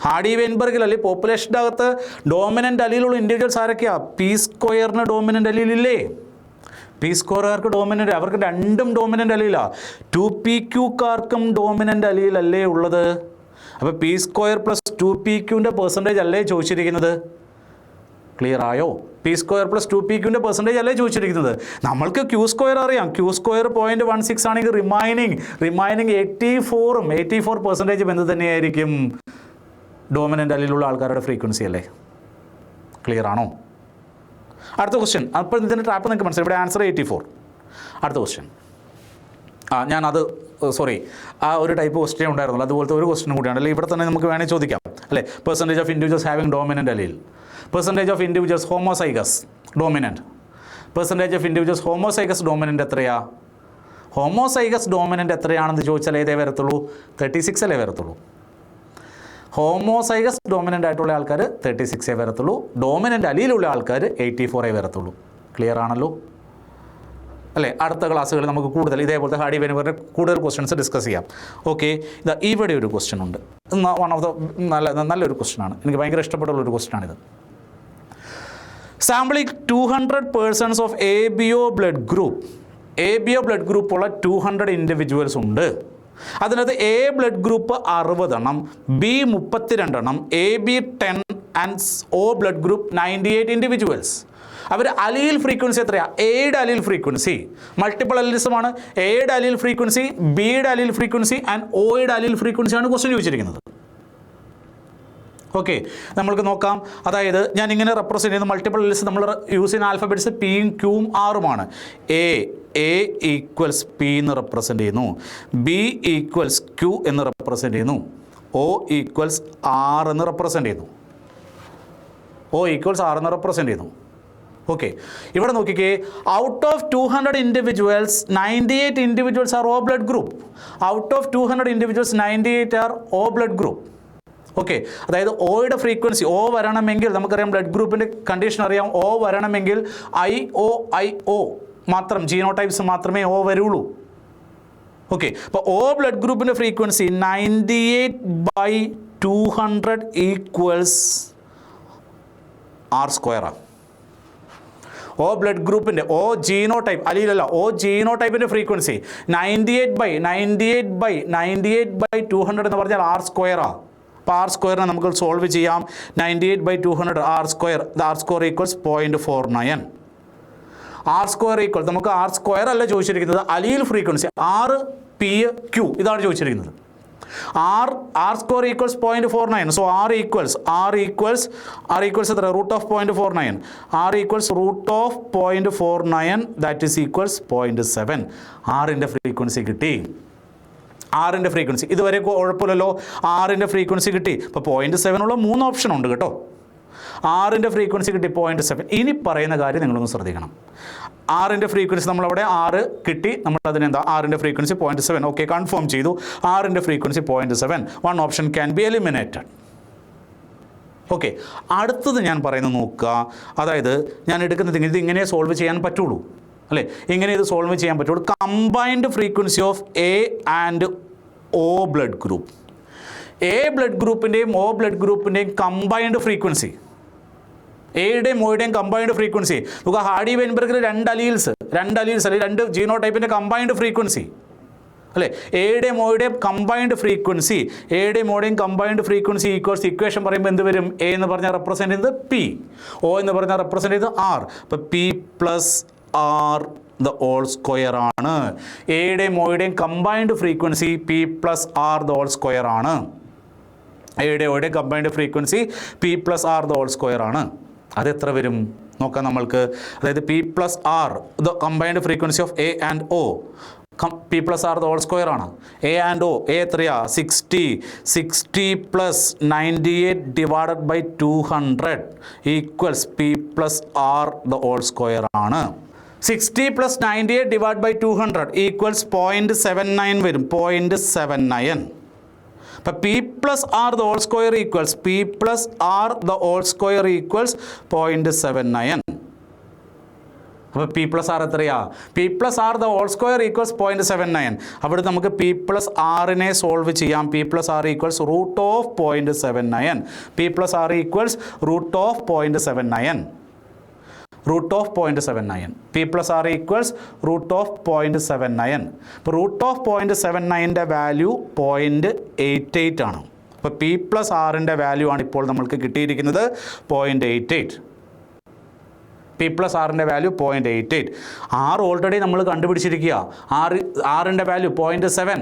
ഹാർഡി വെയിൻബർഗിൽ അല്ലെങ്കിൽ പോപ്പുലേഷൻ്റെ അകത്ത് ഡോമിനൻ്റ് അലീലുള്ള ഇൻഡിവിജ്വൽസ് ആരൊക്കെയാണ്? പി സ്ക്വയറിന് ഡോമിനൻ്റ് അലീലില്ലേ? പി സ്ക്വയറുകാർക്ക് ഡോമിനൻ്റ്, അവർക്ക് രണ്ടും ഡോമിനൻ്റ് അലീലാണ്. 2pqക്കാർക്കും ഡോമിനൻ്റ് അലീലല്ലേ ഉള്ളത്? അപ്പോൾ പി സ്ക്വയർ പ്ലസ് 2pqൻ്റെ പെർസെൻറ്റേജ് അല്ലേ ചോദിച്ചിരിക്കുന്നത്? ക്ലിയർ ആയോ? പി സ്ക്വയർ പ്ലസ് 2pqൻ്റെ പെർസെൻറ്റേജ് അല്ലേ ചോദിച്ചിരിക്കുന്നത്? നമ്മൾക്ക് ക്യൂ സ്ക്വയർ അറിയാം. ക്യൂ സ്ക്വയർ 0.16 ആണെങ്കിൽ റിമൈനിങ് 84% എന്ത് തന്നെയായിരിക്കും? ഡോമിനൻ്റ് അലീലുള്ള ആൾക്കാരുടെ ഫ്രീക്വൻസി അല്ലേ? ക്ലിയർ ആണോ? അടുത്ത ക്വസ്റ്റ്യൻ. അപ്പോൾ ഇതിൻ്റെ ട്രാപ്പ് നിങ്ങൾക്ക് മനസ്സിലായി. ഇവിടെ ആൻസർ 84. അടുത്ത ക്വസ്റ്റ്യൻ. ഞാനത് സോറി, ആ ഒരു ടൈപ്പ് ക്വസ്റ്റ്യൻ ഉണ്ടായിരുന്നുള്ളൂ. അതുപോലത്തെ ഒരു ക്വസ്റ്റ്യൻ കൂടിയാണ്. അല്ലെങ്കിൽ ഇവിടെ തന്നെ നമുക്ക് വേണമെങ്കിൽ ചോദിക്കാം അല്ലേ? Percentage of individuals having dominant അലീൽ, percentage of individuals homozygous dominant, percentage of individuals homozygous dominant എത്രയാ? ഹോമോസൈഗസ് ഡോമിനൻ്റ് എത്രയാണെന്ന് ചോദിച്ചാൽ ഏതേ വരത്തുള്ളൂ? 36 അല്ലേ വരത്തുള്ളൂ. ഹോമോസൈഗസ് ഡോമിനൻ്റ് ആയിട്ടുള്ള ആൾക്കാർ 36 വരത്തുള്ളൂ. ഡോമിനൻ്റ് അലീലുള്ള ആൾക്കാർ 84 വരത്തുള്ളൂ. ക്ലിയർ ആണല്ലോ അല്ലേ? അടുത്ത ക്ലാസ്സുകളിൽ നമുക്ക് കൂടുതൽ ഇതേപോലത്തെ ഹാർഡി വെയിൻബർഗിൻ്റെ കൂടുതൽ ക്വസ്റ്റ്യൻസ് ഡിസ്കസ് ചെയ്യാം. ഓക്കെ, ഇതാ ഇവിടെ ഒരു ക്വസ്റ്റ്യൻ ഉണ്ട്. വൺ ഓഫ് ദ നല്ലൊരു ക്വസ്റ്റ്യനാണ്. എനിക്ക് ഭയങ്കര ഇഷ്ടപ്പെട്ടുള്ളൊരു ക്വസ്റ്റ്യനാണിത്. Sampling 200 persons of ABO blood group. ABO blood ഗ്രൂപ്പുള്ള 200 ഇൻഡിവിജ്വൽസ് ഉണ്ട്. അതിനകത്ത് A ബ്ലഡ് ഗ്രൂപ്പ് 60 എണ്ണം, B 32 എണ്ണം, AB 10 and O blood group 98 individuals. അവർ അലീൽ ഫ്രീക്വൻസി എത്രയാണ്? എയുടെ അലീൽ ഫ്രീക്വൻസി മൾട്ടിപ്പിൾ അലീലിസമാണ്. എയുടെ അലീൽ ഫ്രീക്വൻസി, ബിയുടെ അലീൽ ഫ്രീക്വൻസി ആൻഡ് ഒയുടെ അലീൽ ഫ്രീക്വൻസിയാണ് ക്വസ്റ്റ്യൻ ചോദിച്ചിരിക്കുന്നത്. ഓക്കെ, നമ്മൾക്ക് നോക്കാം. അതായത് ഞാൻ ഇങ്ങനെ റെപ്രസെൻറ്റ് ചെയ്യുന്ന മൾട്ടിപ്പിൾ അലീൽസ് നമ്മൾ യൂസ് ചെയ്യുന്ന ആൽഫബറ്റ്സ് പിയും ക്യൂവും ആറുമാണ്. എ ഈക്വൽസ് പി എന്ന് റെപ്രസെൻറ്റ് ചെയ്യുന്നു, ബി ഈക്വൽസ് ക്യൂ എന്ന് റെപ്രസെൻറ്റ് ചെയ്യുന്നു, ഒ ഈക്വൽസ് ആർ എന്ന് റെപ്രസെൻറ്റ് ചെയ്യുന്നു. ഓക്കെ, ഇവിടെ നോക്കിക്കേ. Out of 200 individuals 98 individuals are O blood group. Out of 200 individuals 98 are O blood group. Okay, അതായത് ഒയുടെ ഫ്രീക്വൻസി O വരണമെങ്കിൽ നമുക്കറിയാം, ബ്ലഡ് ഗ്രൂപ്പിൻ്റെ കണ്ടീഷൻ അറിയാം. O വരണമെങ്കിൽ IO മാത്രം, ജീനോടൈപ്സ് മാത്രമേ O വരുള്ളൂ. ഓക്കെ, അപ്പോൾ O ബ്ലഡ് ഗ്രൂപ്പിൻ്റെ frequency 98/200 equals R സ്ക്വയറാണ്. O blood ഗ്രൂപ്പിൻ്റെ O ജീനോടൈപ്പ് അലീലല്ല, O ജീനോടൈപ്പിൻ്റെ ഫ്രീക്വൻസി 98/200 എന്ന് പറഞ്ഞാൽ R സ്ക്വയറാണ്. അപ്പോൾ R സ്ക്വയറിനെ നമുക്ക് സോൾവ് ചെയ്യാം. 98/200 R square equals 0.49. R square equal, നമുക്ക് R സ്ക്വയർ അല്ല ചോദിച്ചിരിക്കുന്നത്, allele frequency R, P, Q ഇതാണ് ചോദിച്ചിരിക്കുന്നത്. R square equals 0.49. So R equals എത്ര? Root of 0.49. R equals root of 0.49 that is equals 0.7. ആറിൻ്റെ ഫ്രീക്വൻസി കിട്ടി. ആറിൻ്റെ ഫ്രീക്വൻസി ഇതുവരെ കുഴപ്പമില്ലല്ലോ. ആറിൻ്റെ ഫ്രീക്വൻസി കിട്ടി. ഇപ്പോൾ 0.7 3 ഓപ്ഷൻ ഉണ്ട് കേട്ടോ. ആറിൻ്റെ ഫ്രീക്വൻസി കിട്ടി 0.7. ഇനി പറയുന്ന കാര്യം നിങ്ങളൊന്ന് ശ്രദ്ധിക്കണം. ആറിൻ്റെ ഫ്രീക്വൻസി നമ്മളവിടെ 6 കിട്ടി, നമ്മളതിനെന്താ ആറിൻ്റെ ഫ്രീക്വൻസി 0.7. ഓക്കെ, കൺഫേം ചെയ്തു. ആറിൻ്റെ frequency 0.7. 1 option can be eliminated. Okay, അടുത്തത് ഞാൻ പറയുന്നത് നോക്കുക. അതായത് ഞാൻ എടുക്കുന്നത് ഇത് ഇങ്ങനെ സോൾവ് ചെയ്യാൻ പറ്റുള്ളൂ അല്ലേ? ഇങ്ങനെ ഇത് സോൾവ് ചെയ്യാൻ പറ്റുള്ളൂ. Combined frequency of A and O blood group. A blood ഗ്രൂപ്പിൻ്റെയും O ബ്ലഡ് ഗ്രൂപ്പിൻ്റെയും കമ്പൈൻഡ് ഫ്രീക്വൻസി, എയുടെയും ഒയുടെയും കമ്പൈൻഡ് ഫ്രീക്വൻസി നമുക്ക് ഹാർഡി വെയിൻബർഗിൽ 2 അലീൽസ് അല്ലെങ്കിൽ 2 ജീനോടൈപ്പിൻ്റെ കമ്പൈൻഡ് ഫ്രീക്വൻസി അല്ലേ? എയുടെയും ഒയുടെയും കമ്പൈൻഡ് ഫ്രീക്വൻസി, ഈക്വൽസ് ഇക്വേഷൻ പറയുമ്പോൾ എന്ത് വരും? എ എന്ന് പറഞ്ഞാൽ റെപ്രസെൻറ്റ് ചെയ്യുന്നത് P, O എന്ന് പറഞ്ഞാൽ റെപ്രസെൻറ്റ് ചെയ്യുന്നത് R. അപ്പോൾ P + R the whole square ആണ്. എയുടെയും ഒയുടെയും combined frequency P + R the whole square ആണ്. എയുടെ ഒയുടെ combined frequency P + R the whole square ആണ്. അതെത്ര വരും നോക്കാം നമ്മൾക്ക്. അതായത് P + R the combined frequency of A and O, P + R the whole square ആണ്. A ആൻഡ് O, A എത്രയാ? 60 + 98 / 200 equals P + R the whole square ആണ്. 60 + 98 / 200 ഈക്വൽസ് 0.79 വരും. 0.79. അപ്പോൾ P + R the whole square equals 0.79. അപ്പോൾ പി പ്ലസ് ആർ എത്രയാ? P plus R the whole square equals 0.79. അവിടെ നമുക്ക് പി പ്ലസ് ആറിനെ സോൾവ് ചെയ്യാം. P plus R equals root of 0.79. P plus R equals root of 0.79. Root of 0.79. P plus R equals root of 0.79. ഇപ്പോൾ റൂട്ട് ഓഫ് 0.79ൻ്റെ വാല്യൂ 0.88 ആണ്. അപ്പോൾ പി പ്ലസ് ആറിൻ്റെ വാല്യൂ ആണ് ഇപ്പോൾ നമ്മൾക്ക് കിട്ടിയിരിക്കുന്നത് 0.88. പി പ്ലസ് ആറിൻ്റെ വാല്യൂ 0.88. ആർ ഓൾറെഡി നമ്മൾ കണ്ടുപിടിച്ചിരിക്കുക. ആറിൻ്റെ വാല്യൂ 0.7.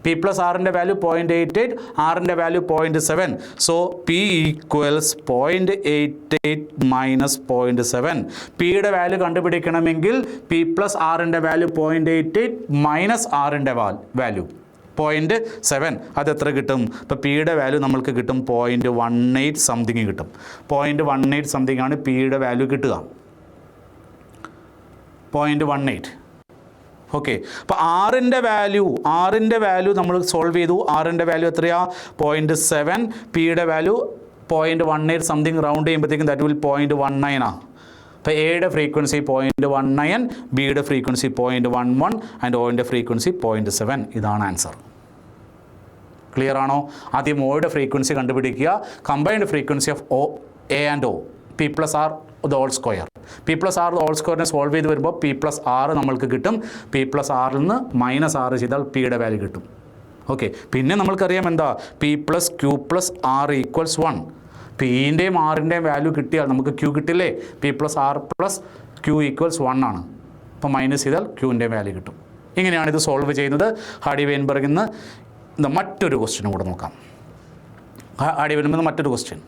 പി പ്ലസ് ആറിൻ്റെ വാല്യൂ 0.88, ആറിൻ്റെ value 0.7. So P equals 0.88 minus 0.7. പിയുടെ വാല്യൂ കണ്ടുപിടിക്കണമെങ്കിൽ പി പ്ലസ് ആറിൻ്റെ വാല്യൂ 0.88 മൈനസ് ആറിൻ്റെ വാല്യൂ 0.7. അതെത്ര കിട്ടും? ഇപ്പോൾ പിയുടെ വാല്യൂ നമ്മൾക്ക് കിട്ടും 0.18 സംതിങ് കിട്ടും. 0.18 സംതിങ് ആണ് പിയുടെ വാല്യൂ കിട്ടുക. 0.18. ഓക്കെ. അപ്പോൾ ആറിൻ്റെ വാല്യൂ നമ്മൾ സോൾവ് ചെയ്തു. ആറിൻ്റെ വാല്യൂ എത്രയാ? 0.7. പിയുടെ വാല്യൂ 0.18 സംതിങ് റൗണ്ട് ചെയ്യുമ്പോഴത്തേക്കും ദാറ്റ് വിൽ 0.19 ആണ്. അപ്പോൾ എയുടെ ഫ്രീക്വൻസി 0.19, ബിയുടെ ഫ്രീക്വൻസി 0.11 ആൻഡ് ഒയുടെ ഫ്രീക്വൻസി 0.7. ഇതാണ് ആൻസർ. ക്ലിയർ ആണോ? ആദ്യം ഒയുടെ ഫ്രീക്വൻസി കണ്ടുപിടിക്കുക. Combined frequency of O, A and O, P plus R the whole square. P plus R the whole സ്ക്വയറിനെ സോൾവ് ചെയ്ത് വരുമ്പോൾ പി പ്ലസ് ആറ് നമ്മൾക്ക് കിട്ടും. പി പ്ലസ് ആറിൽ നിന്ന് മൈനസ് ആറ് ചെയ്താൽ പിയുടെ വാല്യൂ കിട്ടും. ഓക്കെ. പിന്നെ നമ്മൾക്കറിയാം എന്താ? P plus Q plus R equals 1. പിൻ്റെയും ആറിൻ്റെയും വാല്യൂ കിട്ടിയാൽ നമുക്ക് ക്യൂ കിട്ടില്ലേ? P plus R plus Q equals 1 ആണ്. അപ്പോൾ മൈനസ് ചെയ്താൽ ക്യൂവിൻ്റെ വാല്യൂ കിട്ടും. ഇങ്ങനെയാണ് ഇത് സോൾവ് ചെയ്യുന്നത്. ഹാർഡി വെയിൻബർഗിൽ നിന്ന് മറ്റൊരു ക്വസ്റ്റ്യനും കൂടെ നോക്കാം. ഹാർഡി വെയിൻബർഗിൽ നിന്ന് മറ്റൊരു ക്വസ്റ്റ്യൻ.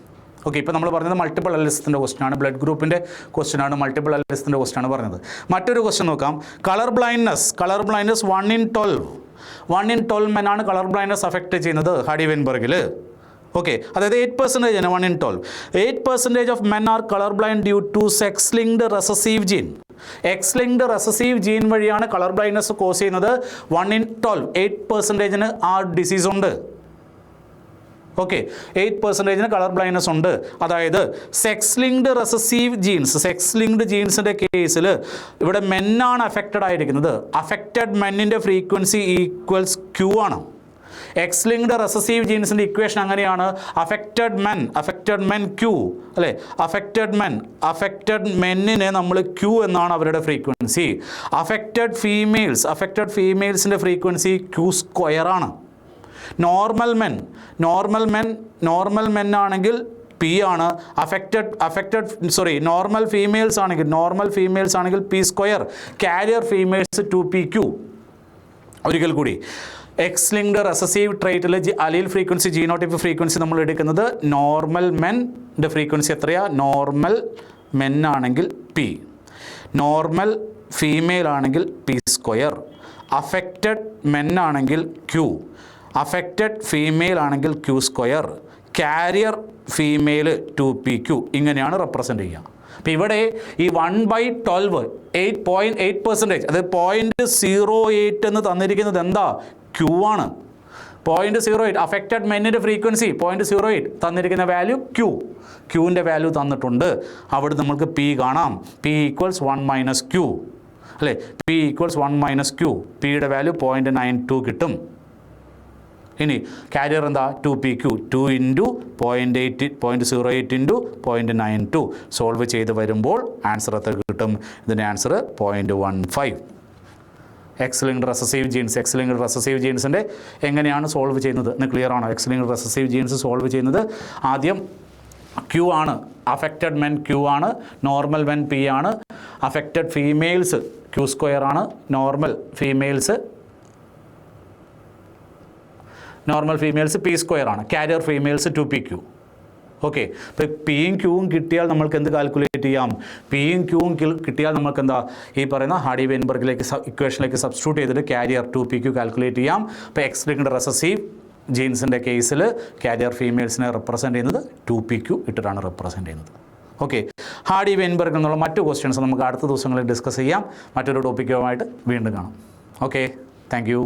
ഓക്കെ. ഇപ്പോൾ നമ്മൾ പറഞ്ഞത് മൾട്ടിപ്പിൾ അനലിസിസിൻ്റെ ക്വസ്റ്റ്യനാണ്, ബ്ലഡ് ഗ്രൂപ്പിൻ്റെ ക്വസ്റ്റ്യനാണ്, മൾട്ടിപ്പിൾ അനലിസിസിൻ്റെ ക്വസ്റ്റ്യനാണ് പറഞ്ഞത്. മറ്റൊരു ക്വസ്റ്റ്യൻ നോക്കാം. Colour blindness 1 in 12. 1 in 12 മെനാണ് കളർ ബ്ലൈൻഡ്നെസ് അഫക്റ്റ് ചെയ്യുന്നത് ഹാർഡി വെയിൻബർഗിൽ. ഓക്കെ. അതായത് 8% ആണ് 1 in 12. 8% of men are colour blind due to sex linked recessive gene. X linked recessive gene വഴിയാണ് കളർ ബ്ലൈൻഡ്നെസ് കോസ് ചെയ്യുന്നത്. 1 in 12 8%-ന് ആ ഡിസീസ് ഉണ്ട്. ഓക്കെ. 8%-ന് കളർ ബ്ലൈൻഡ്നെസ് ഉണ്ട്. അതായത് sex linked recessive genes, sex linked ജീൻസിൻ്റെ കേസിൽ ഇവിടെ മെന്നാണ് അഫക്റ്റഡ് ആയിരിക്കുന്നത്. അഫക്റ്റഡ് മെന്നിൻ്റെ ഫ്രീക്വൻസി ഈക്വൽസ് ക്യൂ ആണ്. എക്സ് ലിങ്ക്ഡ് റെസസീവ് ജീൻസിൻ്റെ ഇക്വേഷൻ അങ്ങനെയാണ്. അഫക്റ്റഡ് മെൻ ക്യൂ അല്ലേ? അഫക്റ്റഡ് മെന്നിനെ നമ്മൾ ക്യൂ എന്നാണ് അവരുടെ ഫ്രീക്വൻസി. അഫക്റ്റഡ് ഫീമെയിൽസിൻ്റെ ഫ്രീക്വൻസി ക്യൂ സ്ക്വയർ ആണ്. നോർമൽ മെൻ ആണെങ്കിൽ പി ആണ്. നോർമൽ ഫീമെയിൽസ് ആണെങ്കിൽ P square. Carrier females 2pq. ഒരിക്കൽ കൂടി, എക്സ് ലിങ്ക്ഡ് റെസസീവ് ട്രൈറ്റിൽ അലീൽ ഫ്രീക്വൻസി, ജീനോടൈപ്പ് ഫ്രീക്വൻസി നമ്മൾ എടുക്കുന്നത് നോർമൽ മെൻ്റെ ഫ്രീക്വൻസി എത്രയാ? നോർമൽ മെൻ ആണെങ്കിൽ പി, നോർമൽ ഫീമെയിൽ ആണെങ്കിൽ പി സ്ക്വയർ, അഫക്റ്റഡ് മെൻ ആണെങ്കിൽ ക്യൂ, അഫക്റ്റഡ് ഫീമെയിൽ ആണെങ്കിൽ q square, carrier female 2pq. ഇങ്ങനെയാണ് റെപ്രസെൻ്റ് ചെയ്യുക. അപ്പോൾ ഇവിടെ ഈ 1/12 8.8%, അതായത് 0.08 എന്ന് തന്നിരിക്കുന്നത് എന്താ? ക്യൂ ആണ്. 0.08 അഫക്റ്റഡ് മെന്നിൻ്റെ ഫ്രീക്വൻസി 0.08, തന്നിരിക്കുന്ന വാല്യൂ ക്യൂവിൻ്റെ വാല്യൂ തന്നിട്ടുണ്ട്. അവിടെ നമുക്ക് പി കാണാം. പി ഈക്വൽസ് 1 - q അല്ലേ? P equals 1 - q. പിയുടെ വാല്യൂ 0.92 കിട്ടും. ഇനി കാരിയർ എന്താ? 2pq. 2 × 0.08 × 0.92 സോൾവ് ചെയ്ത് വരുമ്പോൾ ആൻസർ എത്ര കിട്ടും? ഇതിൻ്റെ ആൻസർ 0.15. എക്സ് ലിങ്ക്ഡ് റെസസീവ് ജീൻസിൻ്റെ എങ്ങനെയാണ് സോൾവ് ചെയ്യുന്നത് എന്ന് ക്ലിയർ ആണോ? X linked recessive genes solve ചെയ്യുന്നത് ആദ്യം ക്യൂ ആണ്. അഫക്റ്റഡ് മെൻ ക്യൂ ആണ്, നോർമൽ മെൻ പി ആണ്, അഫക്റ്റഡ് ഫീമെയിൽസ് ക്യൂ സ്ക്വയർ ആണ്, നോർമൽ ഫീമെയിൽസ് പി സ്ക്വയർ ആണ്, കാരിയർ ഫീമെയിൽസ് 2pq. ഓക്കെ. ഇപ്പോൾ പിയും ക്യൂവും കിട്ടിയാൽ നമ്മൾക്ക് എന്ത് കാൽക്കുലേറ്റ് ചെയ്യാം? പിയും ക്യൂവും കിട്ടിയാൽ നമുക്ക് എന്താ ഈ പറയുന്ന ഹാർഡി വെയിൻബർഗിലേക്ക് ഇക്വേഷനിലേക്ക് സബ്സ്റ്റിറ്റ്യൂട്ട് ചെയ്തിട്ട് കാരിയർ 2pq കാൽക്കുലേറ്റ് ചെയ്യാം. ഇപ്പോൾ എക്സ് ലിങ്ക്ഡ് റെസസീവ് ജീൻസിൻ്റെ കേസിൽ കാരിയർ ഫീമെയിൽസിനെ റെപ്രസെൻ്റ് ചെയ്യുന്നത് 2pq ഇട്ടിട്ടാണ് റെപ്രസെൻ്റ് ചെയ്യുന്നത്. ഓക്കെ. ഹാർഡി വെയിൻബർഗ് എന്നുള്ള മറ്റു ക്വസ്റ്റ്യൻസ് നമുക്ക് അടുത്ത ദിവസങ്ങളിൽ ഡിസ്കസ് ചെയ്യാം. മറ്റൊരു ടോപ്പിക്കുമായിട്ട് വീണ്ടും കാണാം. ഓക്കെ. Thank you.